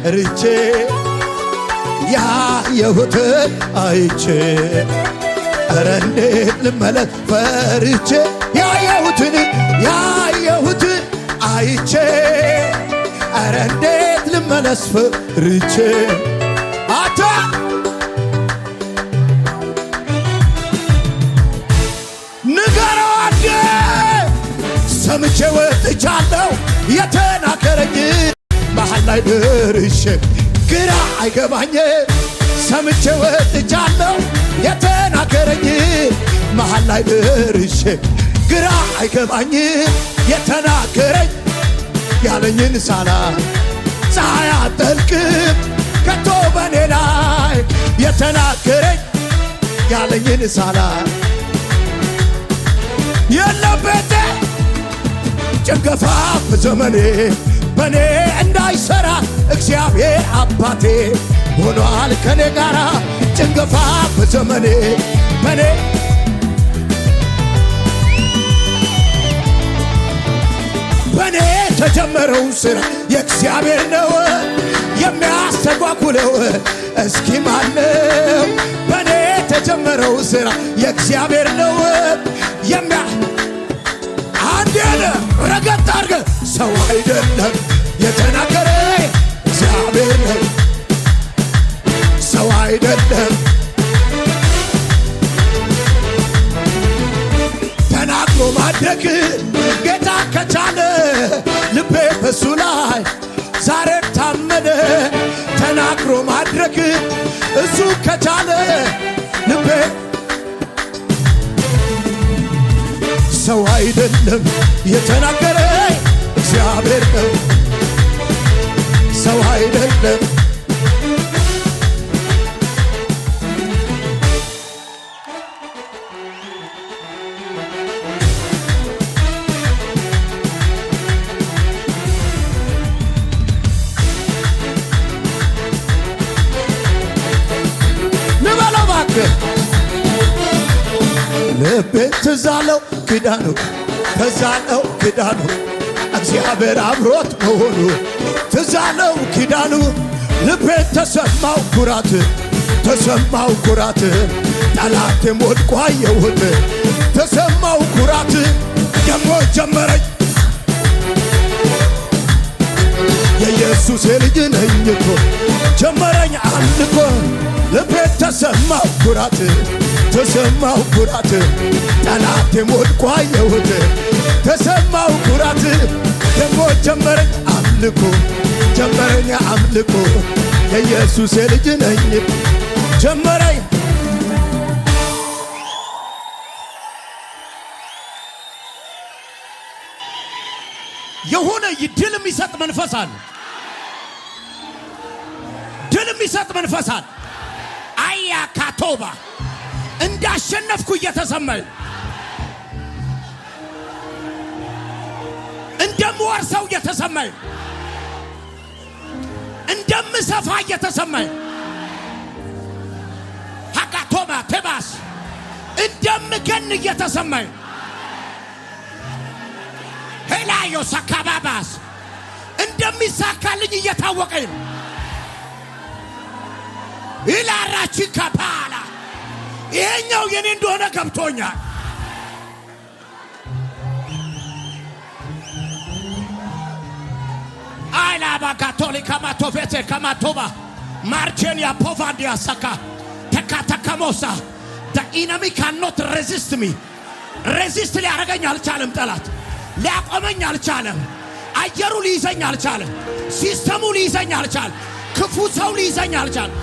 ፈርቼ ያየሁትን አይቼ ኧረ እንዴት ልመለስ ፈርቼ ያየሁትን አይቼ ኧረ እንዴት ልመለስ ፈርቼ አታ ንገረው አደ ሰምቼ ወጥቻለሁ የተናገረኝ መሃል ላይ ደርሼ ግራ አይገባኝ ሰምቼ ወጥቻለሁ የተናገረኝ መሃል ላይ ደርሼ ግራ አይገባኝ የተናገረኝ ያለኝን ሳላ ፀሐይ አትጠልቅም ከቶ በኔ ላይ የተናገረኝ ያለኝን ሳላ የለበቴ ጭንገፋ በዘመኔ በኔ እንዳይሰራ እግዚአብሔር አባቴ ሆኗል ከኔ ጋራ ጭንገፋ በዘመኔ በኔ ተጀመረው ስራ የእግዚአብሔር ነው የሚያስተጓጉለው እስኪ ማነው በኔ ተጀመረው ስራ የእግዚአብሔር ነው አንዴነ ረገጥ አርገ ሰው አይደለም የተናገረ እግዚአብሔር ነው ሰው አይደለም ተናግሮ ማድረግ ጌታ ከቻለ ልቤ በሱ ላይ ዛሬ ታመነ ተናግሮ ማድረግ እሱ ከቻለ ልቤ ሰው አይደለም የተናገረ እግዚአብሔር ነው ሰው አይደለም ልቤ ትዛለው ክዳኑ እግዚአብሔር አብሮት መሆኑ ትዛለው ኪዳኑ ልቤ ተሰማው ኩራት ጠላቴም ወድቆ አየሁት ተሰማው ኩራት ደሞ ጀመረኝ የኢየሱስ ልጅ ነኝ እኮ ጀመረኝ አምልኮ ልቤ ተሰማው ኩራት ጠላቴም ወድቆ አየሁት ተሰማው ኩራት ደሞ ጀመረኝ አምልኮ የኢየሱስ ልጅ ነኝ ጀመረኝ የሆነ ድል የሚሰጥ መንፈስ አለ ድል የሚሰጥ መንፈስ አለ አያ ካቶባ እንዳሸነፍኩ እየተሰማኝ እንደምወርሰው እየተሰማኝ እንደምሰፋ እየተሰማኝ ሀካቶባ ተባስ እንደምገን እየተሰማኝ ሄላዮ ሰካባባስ እንደሚሳካልኝ እየታወቀኝ ኢላራቺ ካፓላ ይሄኛው የኔ እንደሆነ ገብቶኛል አይላባ ካቶሊካ ማቶፌቴ ከማቶባ ማርቼንያ ፖቫንዲያ ሰካ ተካተከሞሳ the enemy cannot resist me resist ሊያረገኝ አልቻለም ጠላት ሊያቆመኝ አልቻለም አየሩ ሊይዘኝ አልቻለም ሲስተሙ ሊይዘኝ አልቻለም ክፉ ሰው ሊይዘኝ አልቻለም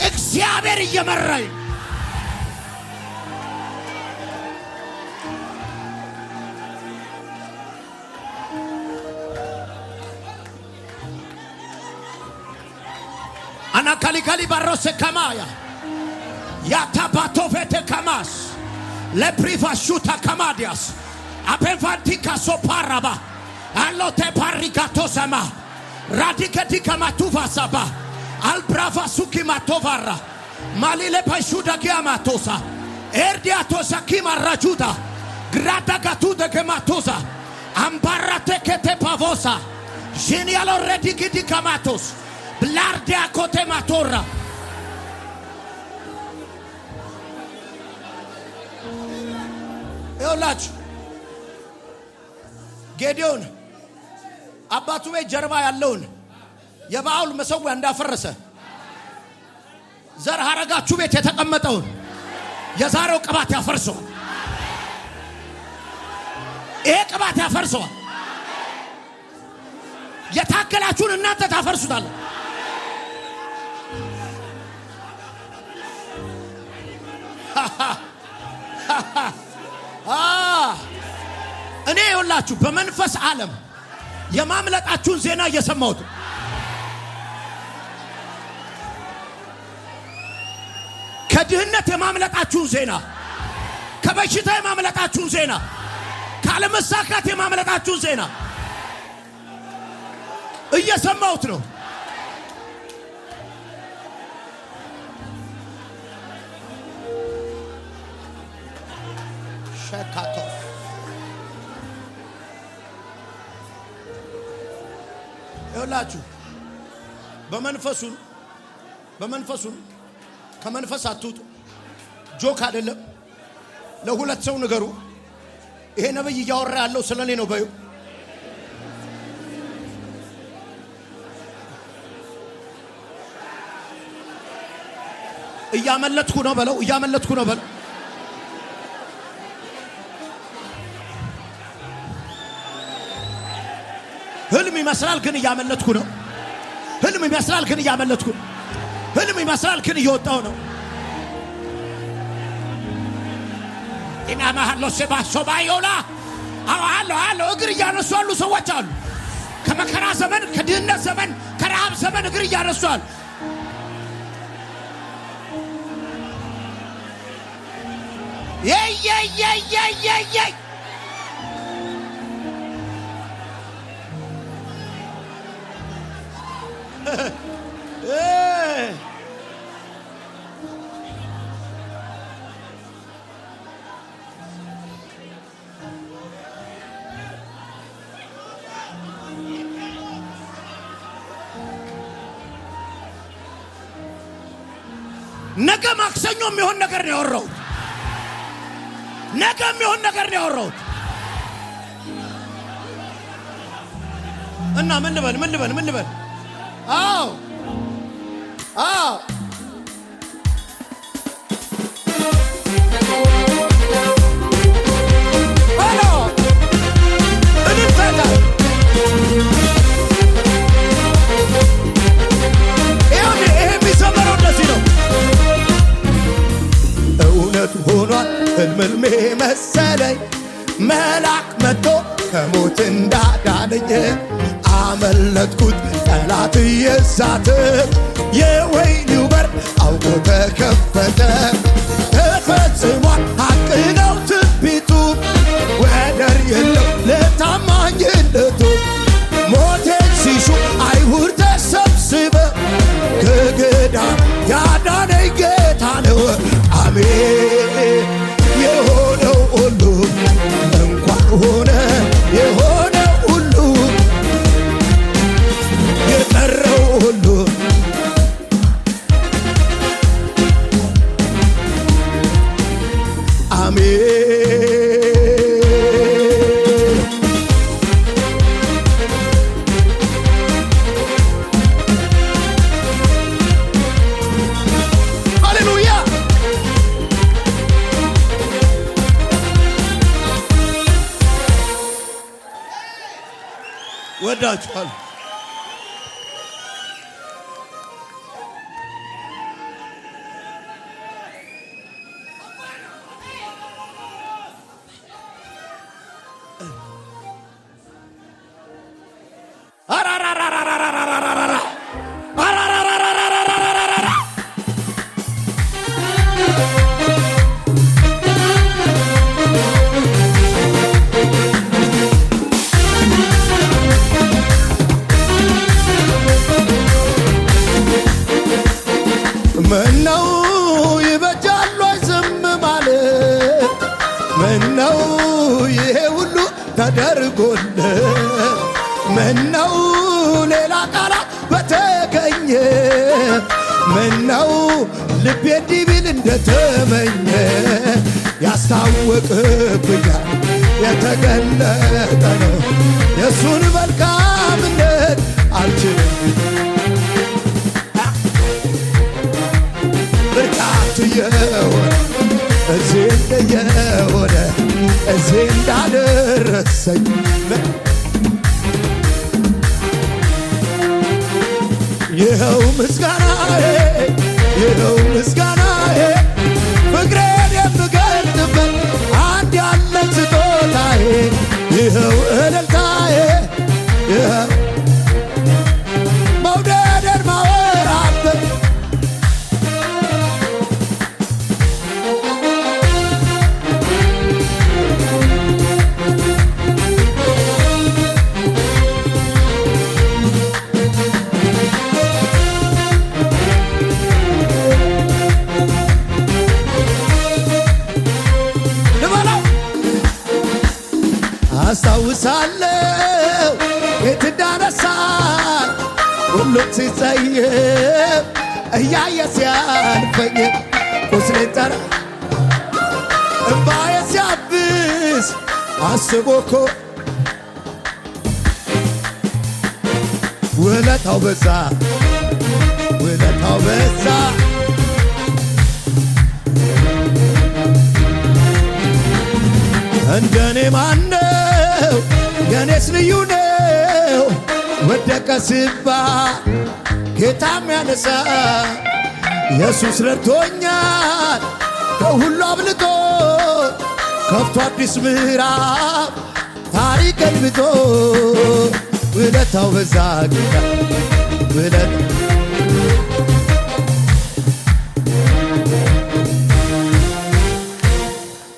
እግዚአብሔር እየመራኝ አና ካሊካሊ ባሮሰ ከማያ ያታባቶፌቴ ከማስ ለፕሪቫሹታ ከማዲያስ አፔንፋንቲካ ሶፓራባ አሎቴ ፓሪካቶ ሰማ ራዲከቲ ከማቱፋ ሰባ አልብራቫ ሱኪ ማቶቫራ ማሊለ ፓሹዳ ኪያማቶሳ ኤርዲያቶሳ ኪማራጁዳ ግራዳ ጋቱደ ከማቶሳ አምባራቴ ከቴ ፓቮሳ ጂኒያሎ ሬዲኪዲ ከማቶስ ብላርዲያ ኮቴማ ቶራ ይኸውላችሁ ጌዲዮን አባቱ ቤት ጀርባ ያለውን የባዓል መሠዊያ እንዳፈረሰ ዘር ሐረጋችሁ ቤት የተቀመጠውን የዛሬው ቅባት ያፈርሰዋል። ይሄ ቅባት ያፈርሰዋል። የታገላችሁን እናንተ ታፈርሱታል። እኔ ይኸውላችሁ በመንፈስ ዓለም የማምለጣችሁን ዜና እየሰማሁት ከድህነት የማምለጣችሁን ዜና፣ ከበሽታ የማምለጣችሁን ዜና፣ ካለመሳካት የማምለጣችሁን ዜና እየሰማሁት ነው። ሸካቶ ይኸውላችሁ በመንፈሱ ከመንፈስ አትውጡ። ጆክ አይደለም። ለሁለት ሰው ንገሩ። ይሄ ነብይ እያወራ ያለው ስለኔ ነው በዩ። እያመለጥኩ ነው በለው። እያመለጥኩ ነው በለው። ህልም ይመስላል ግን እያመለጥኩ ነው። ህልም ይመስላል ግን እያመለጥኩ ነው። ህልም ይመስላል ግን እየወጣው ነው። ኢና ማህሎ ሰባሶባዮላ አሎ እግር እያነሱ ያሉ ሰዎች አሉ። ከመከራ ዘመን፣ ከድህነት ዘመን፣ ከረሃብ ዘመን እግር እያነሱ አሉ። የይ ነገ ማክሰኞ የሚሆን ነገር ነው ያወራሁት። ነገ የሚሆን ነገር ነው ያወራሁት። እና ምን ልበል? አዎ ሄሎ እንፈታ። ይሄ የሚሰመረው እንደዚህ ነው። እውነት ሆኗል ህልሜ መሰለኝ፣ መልአክ መጥቶ ከሞት እንዳዳነኝ አመለጥኩት ጠላት እየዛተ፣ የወይኒው በር አውቆ ተከፈተ። ተፈጽሟል ሐቅ ነው ትንቢቱ፣ ወደር የለው ለታማኝነቱ። ሞቴን ሲሹ አይሁድ ተሰብስበው፣ ከገዳም ያዳነኝ ጌታ ነው። አሜን። የሆነው ሁሉ እንኳን ሆነ፣ የሆነው ሁሉ የቀረው ሁሉ አሜን። ሃሌሉያ። ወዳችኋል። ምነው ይበጃል ወይ ዝም ማለት? ምነው ይሄ ሁሉ ተደርጎልህ? ምነው ሌላ ቃላት በተገኘ? ምነው ልቤ እንዲህ ቢል እንደተመኘ ያስታውቅብኛል የተገለጠ ነው የእሱን መልካምነት አልችልም ብርታቱ የሆነ እዚህ እንደየሆነ እዚህ እንዳደረሰኝ ይኸው ምስጋናዬ ይኸው ምስጋናዬ ፍቅሬን የምገልጥበት አንድ ያለኝ ስጦታዬ ይኸው እልልታዬ ይኸው መውደድን ማወራበት አስታውሳለሁ የት እንዳነሳኝ ሁሉም ሲጸየፍ እያየ ሲያልፈኝ ቁስሌን ጠራ እምባዬ ሲያብስ አስቦ እኮ ውለታው በዛ ውለታው በዛ እንደኔ ማነው የኔስ ልዩ ነው ወደቀ ሲባል ጌታም ያነሳ ኢየሱስ ረድቶኛል ከሁሉ አብልጦ ከፍቶ አዲስ ምዕራፍ ታሪክ ገልብጦ ውለታው በዛ ጌታ ውለታው